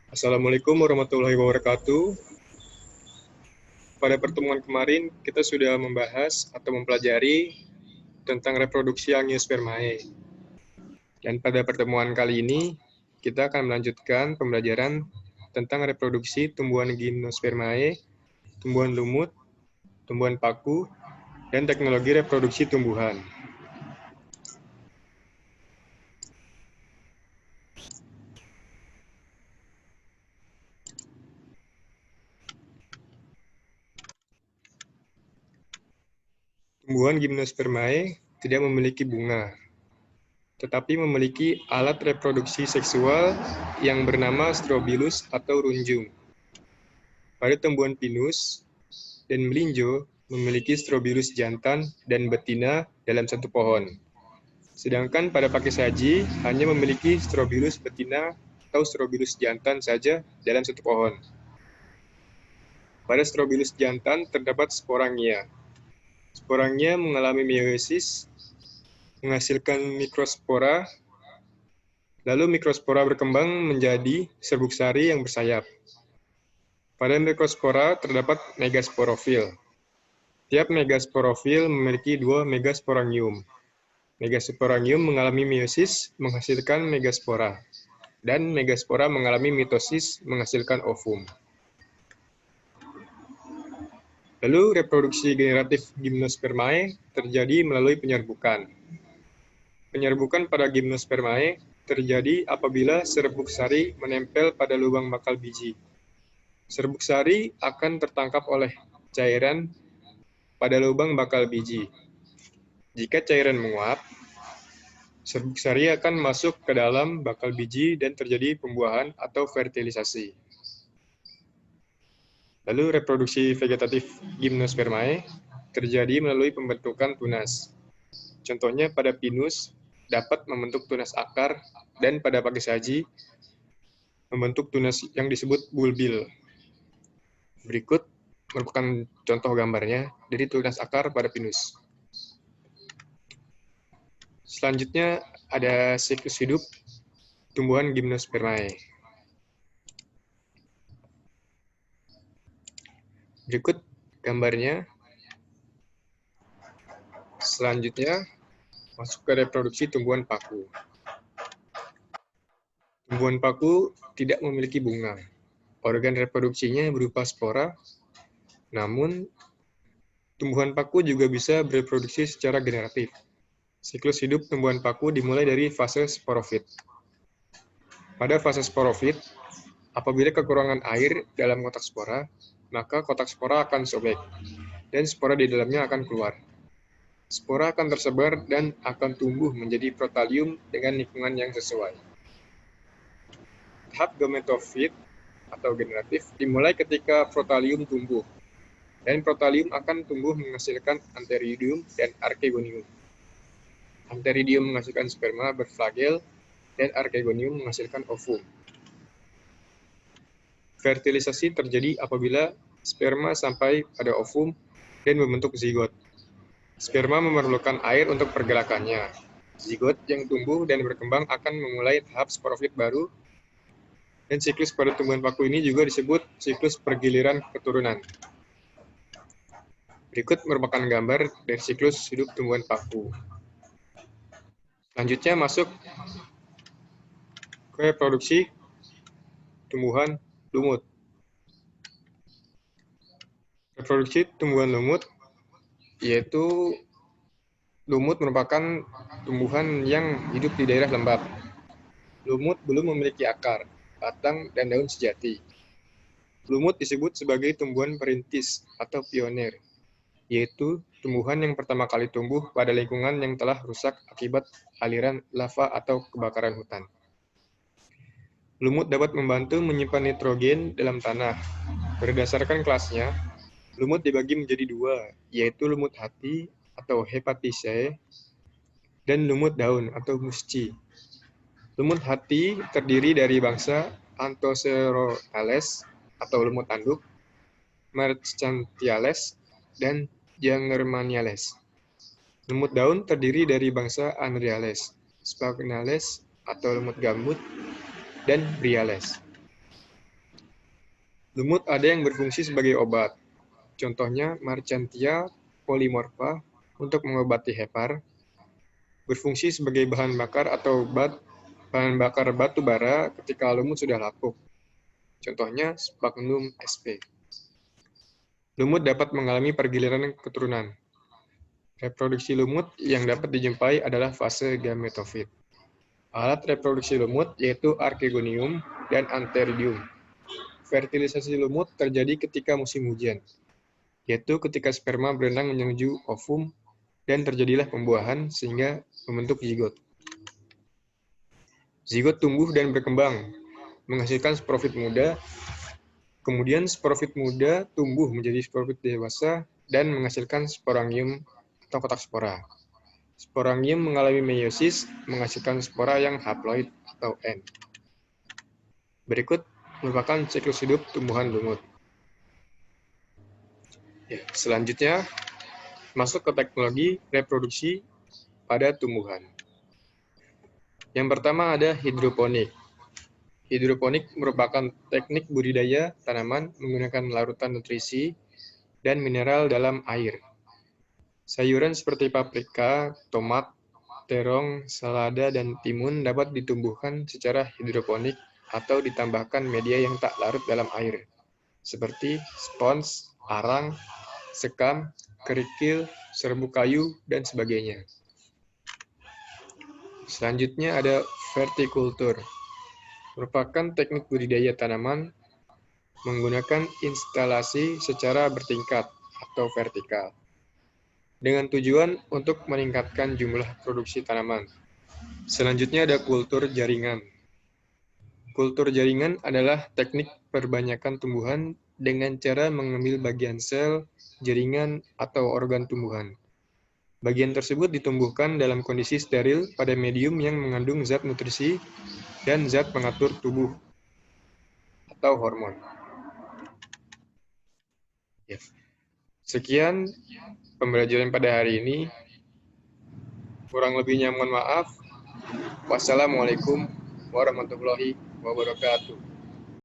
Assalamualaikum warahmatullahi wabarakatuh. Pada pertemuan kemarin, kita sudah membahas atau mempelajari tentang reproduksi Angiospermae. Dan pada pertemuan kali ini, kita akan melanjutkan pembelajaran tentang reproduksi tumbuhan Gymnospermae, tumbuhan lumut, tumbuhan paku, dan teknologi reproduksi tumbuhan. Tumbuhan Gymnospermae tidak memiliki bunga, tetapi memiliki alat reproduksi seksual yang bernama strobilus atau runjung. Pada tumbuhan pinus dan melinjo memiliki strobilus jantan dan betina dalam satu pohon. Sedangkan pada pakis saji hanya memiliki strobilus betina atau strobilus jantan saja dalam satu pohon. Pada strobilus jantan terdapat sporangia. Sporangia mengalami meiosis, menghasilkan mikrospora, lalu mikrospora berkembang menjadi serbuk sari yang bersayap. Pada mikrospora terdapat megasporofil. Tiap megasporofil memiliki 2 megasporangium. Megasporangium mengalami meiosis menghasilkan megaspora, dan megaspora mengalami mitosis menghasilkan ovum. Lalu reproduksi generatif Gymnospermae terjadi melalui penyerbukan. Penyerbukan pada Gymnospermae terjadi apabila serbuk sari menempel pada lubang bakal biji. Serbuk sari akan tertangkap oleh cairan pada lubang bakal biji. Jika cairan menguap, serbuk sari akan masuk ke dalam bakal biji dan terjadi pembuahan atau fertilisasi. Lalu reproduksi vegetatif Gymnospermae terjadi melalui pembentukan tunas. Contohnya pada pinus dapat membentuk tunas akar dan pada pakis saji membentuk tunas yang disebut bulbil. Berikut merupakan contoh gambarnya dari tunas akar pada pinus. Selanjutnya ada siklus hidup tumbuhan Gymnospermae. Berikut gambarnya. Selanjutnya, masuk ke reproduksi tumbuhan paku. Tumbuhan paku tidak memiliki bunga. Organ reproduksinya berupa spora, namun tumbuhan paku juga bisa bereproduksi secara generatif. Siklus hidup tumbuhan paku dimulai dari fase sporofit. Pada fase sporofit, apabila kekurangan air dalam kotak spora, maka kotak spora akan sobek, dan spora di dalamnya akan keluar. Spora akan tersebar dan akan tumbuh menjadi protalium dengan lingkungan yang sesuai. Tahap gametofit atau generatif dimulai ketika protalium tumbuh, dan protalium akan tumbuh menghasilkan antheridium dan archegonium. Antheridium menghasilkan sperma berflagel, dan archegonium menghasilkan ovum. Fertilisasi terjadi apabila sperma sampai pada ovum dan membentuk zigot. Sperma memerlukan air untuk pergerakannya. Zigot yang tumbuh dan berkembang akan memulai tahap sporofit baru, dan siklus pada tumbuhan paku ini juga disebut siklus pergiliran keturunan. Berikut merupakan gambar dari siklus hidup tumbuhan paku. Selanjutnya masuk ke reproduksi tumbuhan lumut. Reproduksi tumbuhan lumut yaitu lumut merupakan tumbuhan yang hidup di daerah lembab. Lumut belum memiliki akar, batang, dan daun sejati. Lumut disebut sebagai tumbuhan perintis atau pionir, yaitu tumbuhan yang pertama kali tumbuh pada lingkungan yang telah rusak akibat aliran lava atau kebakaran hutan. Lumut dapat membantu menyimpan nitrogen dalam tanah. Berdasarkan kelasnya, lumut dibagi menjadi 2, yaitu lumut hati atau Hepaticae dan lumut daun atau Musci. Lumut hati terdiri dari bangsa Anthocerotales atau lumut tanduk, Marchantiales, dan Jangermaniales. Lumut daun terdiri dari bangsa Anriales, Sphagnales atau lumut gambut, dan Briales. Lumut ada yang berfungsi sebagai obat. Contohnya Marchantia polymorpha untuk mengobati hepar, berfungsi sebagai bahan bakar atau bahan bakar batu bara ketika lumut sudah lapuk. Contohnya Sphagnum sp. Lumut dapat mengalami pergiliran keturunan. Reproduksi lumut yang dapat dijumpai adalah fase gametofit. Alat reproduksi lumut yaitu Archegonium dan Antheridium. Fertilisasi lumut terjadi ketika musim hujan, yaitu ketika sperma berenang menuju ovum dan terjadilah pembuahan sehingga membentuk zigot. Zigot tumbuh dan berkembang, menghasilkan sporofit muda. Kemudian sporofit muda tumbuh menjadi sporofit dewasa dan menghasilkan sporangium atau kotak spora. Sporangium mengalami meiosis, menghasilkan spora yang haploid atau N. Berikut merupakan siklus hidup tumbuhan lumut. Ya, selanjutnya, masuk ke teknologi reproduksi pada tumbuhan. Yang pertama ada hidroponik. Hidroponik merupakan teknik budidaya tanaman menggunakan larutan nutrisi dan mineral dalam air. Sayuran seperti paprika, tomat, terong, selada, dan timun dapat ditumbuhkan secara hidroponik atau ditambahkan media yang tak larut dalam air, seperti spons, arang, sekam, kerikil, serbuk kayu, dan sebagainya. Selanjutnya ada vertikultur. Merupakan teknik budidaya tanaman menggunakan instalasi secara bertingkat atau vertikal, dengan tujuan untuk meningkatkan jumlah produksi tanaman. Selanjutnya ada kultur jaringan. Kultur jaringan adalah teknik perbanyakan tumbuhan dengan cara mengambil bagian sel, jaringan, atau organ tumbuhan. Bagian tersebut ditumbuhkan dalam kondisi steril pada medium yang mengandung zat nutrisi dan zat pengatur tubuh atau hormon. Ya. Sekian pembelajaran pada hari ini. Kurang lebihnya mohon maaf. Wassalamualaikum warahmatullahi wabarakatuh.